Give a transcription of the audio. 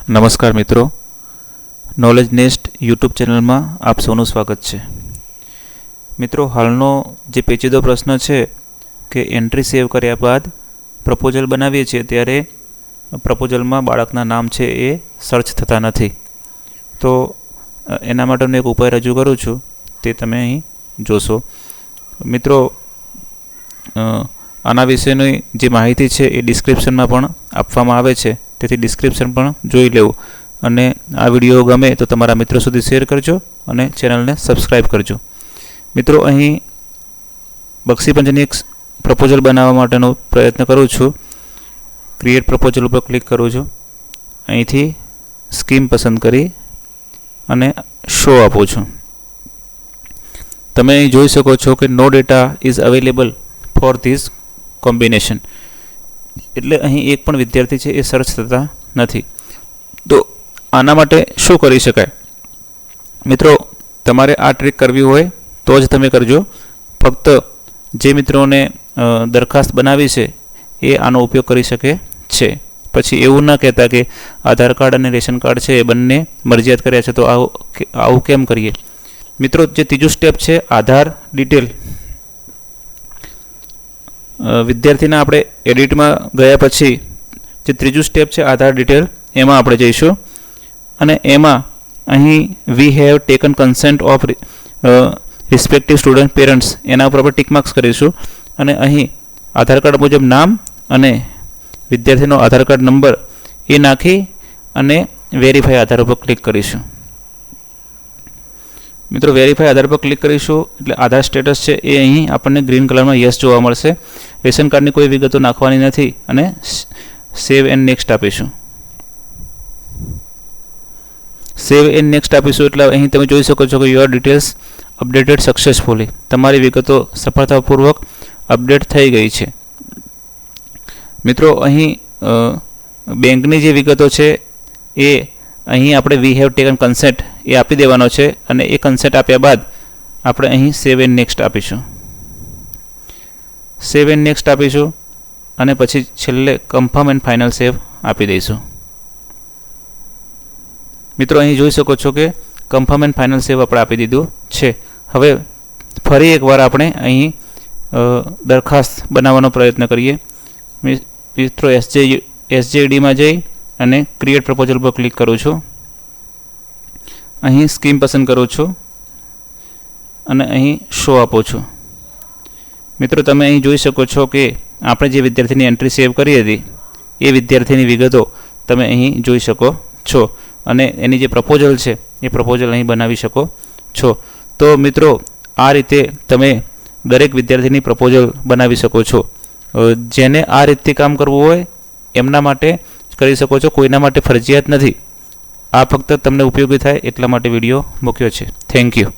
નમસ્કાર મિત્રો, knowledge nest YouTube ચેનલમાં આપ સૌનું સ્વાગત છે. મિત્રો, હાલનો જે પેચીદો પ્રશ્ન છે કે એન્ટ્રી સેવ કર્યા બાદ પ્રપોઝલ બનાવીએ છીએ ત્યારે પ્રપોઝલમાં બાળકના નામ છે એ સર્ચ થતા નથી. તો એના માટેનો એક ઉપાય રજૂ કરું છું, તે તમે અહીં જોશો. મિત્રો, આના વિશેની જે માહિતી છે એ ડિસ્ક્રિપ્શનમાં પણ આપવામાં આવે છે, તેથી ડિસ્ક્રિપ્શન પણ જોઈ લેવું. અને આ વિડીયો ગમે તો તમારા મિત્રો સુધી શેર કરજો અને ચેનલને સબસ્ક્રાઈબ કરજો. મિત્રો, અહીં બક્ષીપંચની એક પ્રપોઝલ બનાવવા માટેનો પ્રયત્ન કરું છું. ક્રિએટ પ્રપોઝલ ઉપર ક્લિક કરું છું. અહીંથી સ્કીમ પસંદ કરી અને શો આપું છું. તમે અહીં જોઈ શકો છો કે no data is available for this combination, એટલે અહીં એક પણ વિદ્યાર્થી છે એ સર્ચ થતા નથી. તો આના માટે શું કરી શકાય? મિત્રો, તમારે આ ટ્રીક કરવી હોય તો જ તમે કરજો. ફક્ત જે મિત્રોને દરખાસ્ત બનાવી છે એ આનો ઉપયોગ કરી શકે છે. પછી એવું ના કહેતા કે આધાર કાર્ડ અને રેશન કાર્ડ છે એ બંને મરજિયાત કર્યા છે, તો આવું કેમ કરીએ? મિત્રો, જે ત્રીજું સ્ટેપ છે આધાર ડિટેલ, વિદ્યાર્થીના આપણે એડિટમાં ગયા પછી જે ત્રીજું સ્ટેપ છે આધાર ડિટેલ, એમાં આપણે જઈશું. અને એમાં અહીં we have taken consent of respective student parents, એના ઉપર આપણે ટિક માર્ક્સ કરીશું. અને અહીં આધાર કાર્ડ મુજબ નામ અને વિદ્યાર્થીનો આધાર કાર્ડ નંબર એ નાખી અને વેરીફાઈ આધાર ઉપર ક્લિક કરીશું. મિત્રો, વેરીફાઈ આધાર પર ક્લિક કરીશું એટલે આધાર સ્ટેટસ છે એ અહીં આપણને ગ્રીન કલરમાં યસ જોવા મળશે. રેશન કાર્ડની કોઈ વિગતો નાખવાની નથી અને સેવ એન્ડ નેક્સ્ટ આપીશું. સેવ એન્ડ નેક્સ્ટ આપીશું એટલે અહીં તમે જોઈ શકો છો કે યોર ડિટેલ્સ અપડેટેડ સક્સેસફુલી, તમારી વિગતો સફળતાપૂર્વક અપડેટ થઈ ગઈ છે. મિત્રો, અહીં બેંકની જે વિગતો છે એ અહીં આપણે વી હેવ ટેકન કન્સેન્ટ એ આપી દેવાનો છે. અને એ કન્સેન્ટ આપ્યા બાદ આપણે અહીં સેવ એન્ડ નેક્સ્ટ આપીશું. સેવ એન્ડ નેક્સ્ટ આપીશું અને પછી છેલ્લે કન્ફર્મ એન્ડ ફાઇનલ સેવ આપી દઈશું. મિત્રો, અહીં જોઈ શકો છો કે કન્ફર્મ એન્ડ ફાઇનલ સેવ આપણે આપી દીધું છે. હવે ફરી એકવાર આપણે અહીં દરખાસ્ત બનાવવાનો પ્રયત્ન કરીએ. મિત્રો, એસજેડીમાં જઈ અને ક્રિએટ પ્રપોઝલ પર ક્લિક કરું છું. અહીં સ્કીમ પસંદ કરું છું અને અહીં શો આપું છું. મિત્રો, તમે અહીં જોઈ શકો છો કે આપણે જે વિદ્યાર્થીની એન્ટ્રી સેવ કરી હતી એ વિદ્યાર્થીની વિગતો તમે અહીં જોઈ શકો છો. અને એની જે પ્રપોઝલ છે એ પ્રપોઝલ અહીં બનાવી શકો છો. તો મિત્રો, આ રીતે તમે દરેક વિદ્યાર્થીની પ્રપોઝલ બનાવી શકો છો. જેને આ રીતથી કામ કરવું હોય એમના માટે કરી શકો છો, કોઈના માટે ફરજિયાત નથી. આ ફક્ત તમને ઉપયોગી થાય એટલા માટે વિડીયો મૂક્યો છે. Thank you.